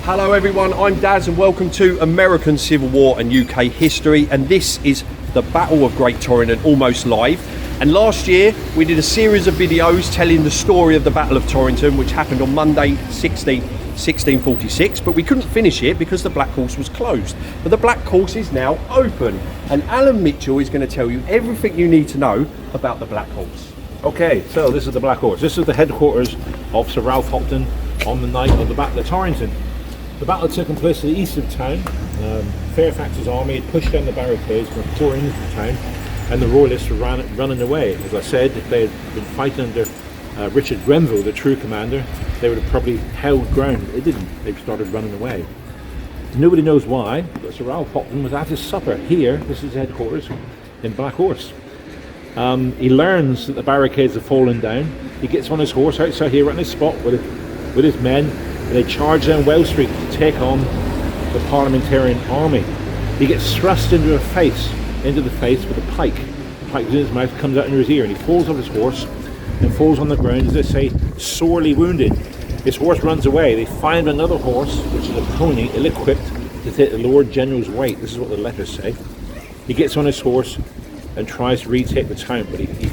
Hello everyone, I'm Daz and welcome to American Civil War and UK history, and this is the Battle of Great Torrington almost live. And last year we did a series of videos telling the story of the Battle of Torrington, which happened on Monday 1646, but we couldn't finish it because the Black Horse was closed. But the Black Horse is now open, and Alan Mitchell is going to tell you everything you need to know about the Black Horse. Okay, so this is the Black Horse. This is the headquarters of Sir Ralph Hopton on the night of the Battle of Torrington. The battle had taken place to the east of town. Fairfax's army had pushed down the barricades, were pouring into the town, and the royalists were running away. As I said, if they had been fighting under Richard Grenville, the true commander, they would have probably held ground. They didn't. They started running away. Nobody knows why, but Sir Ralph Hopton was at his supper here. This is his headquarters in Black Horse. He learns that the barricades have fallen down. He gets on his horse outside here, right on his spot with his men. They charge down Wells Street to take on the Parliamentarian army. He gets thrust into the face with a pike. The pike is in his mouth, comes out under his ear, and he falls off his horse and falls on the ground, as they say, sorely wounded. His horse runs away. They find another horse, which is a pony, ill-equipped to take the Lord General's weight. This is what the letters say. He gets on his horse and tries to retake the town, but he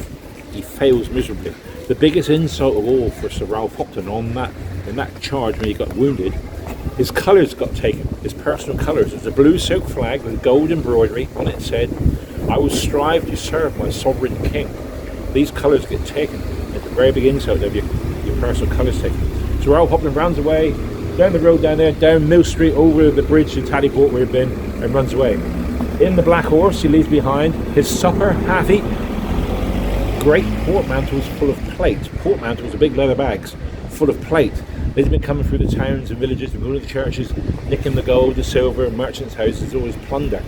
fails miserably. The biggest insult of all for Sir Ralph Hopton in that charge when he got wounded, his colours got taken, his personal colours. There's a blue silk flag with gold embroidery. On it said, "I will strive to serve my sovereign king." These colours get taken. At the very big insult of your personal colours taken. So Ralph Hopton runs away, down the road down there, down Mill Street, over the bridge to Taddyport where he'd been, and runs away. In the Black Horse, he leaves behind his supper, half-eaten, great portmantles full of plate. Portmantles are big leather bags full of plate. They've been coming through the towns and villages, going to the churches, nicking the gold, the silver, merchants' houses, always plunder.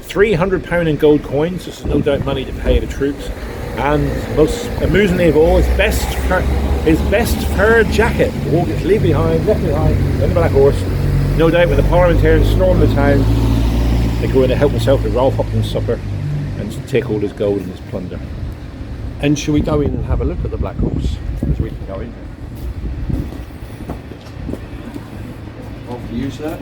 £300 in gold coins. This is no doubt money to pay the troops. And most amusingly of all, his best fur jacket. All gets left behind in the Black Horse. No doubt when the Parliamentarians storm the town, they go in to help themselves to Ralph Hopton's supper and take all his gold and his plunder. And shall we go in and have a look at the Black Horse as we can go in? Off to you, sir.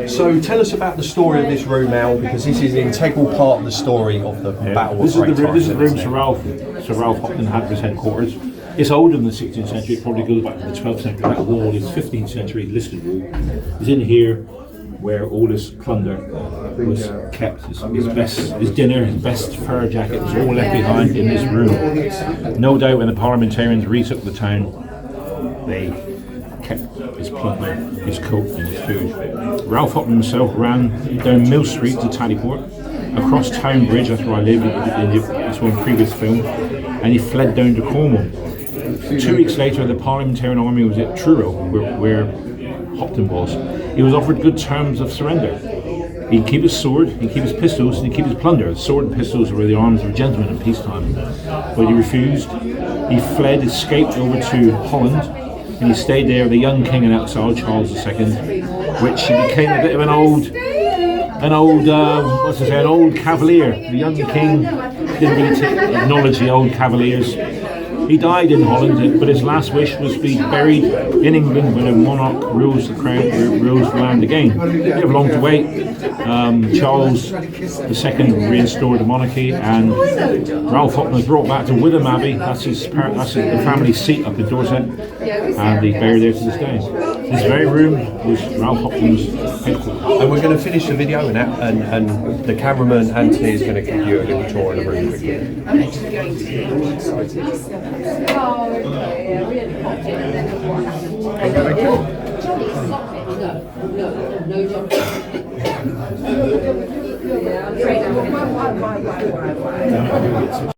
So tell us about the story of this room, Al, because this is an integral part of the story of the Battle of Great Torrington. This is the room Sir Ralph Hopton had for his headquarters. It's older than the 16th century. It probably goes back to the 12th century. That wall is 15th century listed wall. It's in here where all his plunder was kept. His dinner, his best fur jacket was all left behind in this room. No doubt when the Parliamentarians retook the town, they kept his plunder, his coat and his food. Ralph Hopton himself ran down Mill Street to Taddyport, across Town Bridge, that's where I live in this one previous film, and he fled down to Cornwall. 2 weeks later, the Parliamentarian army was at Truro, where Hopton was. He was offered good terms of surrender. He'd keep his sword, he'd keep his pistols, and he'd keep his plunder. The sword and pistols were the arms of a gentleman in peacetime. But he refused. He fled, escaped over to Holland, and he stayed there with a young king in exile, Charles II, which he became a bit of an old cavalier. The young king didn't really acknowledge the old cavaliers. He died in Holland, but his last wish was to be buried in England when a monarch rules the land again. They have long to wait. Charles II restored the monarchy, and Ralph Hopton was brought back to Witham Abbey. That's the family seat up in Dorset, and he's buried there to this day. This very room was Ralph Hopton's headquarters. And we're going to finish the video, and the cameraman Anthony is going to give you a little tour of the room quickly. No.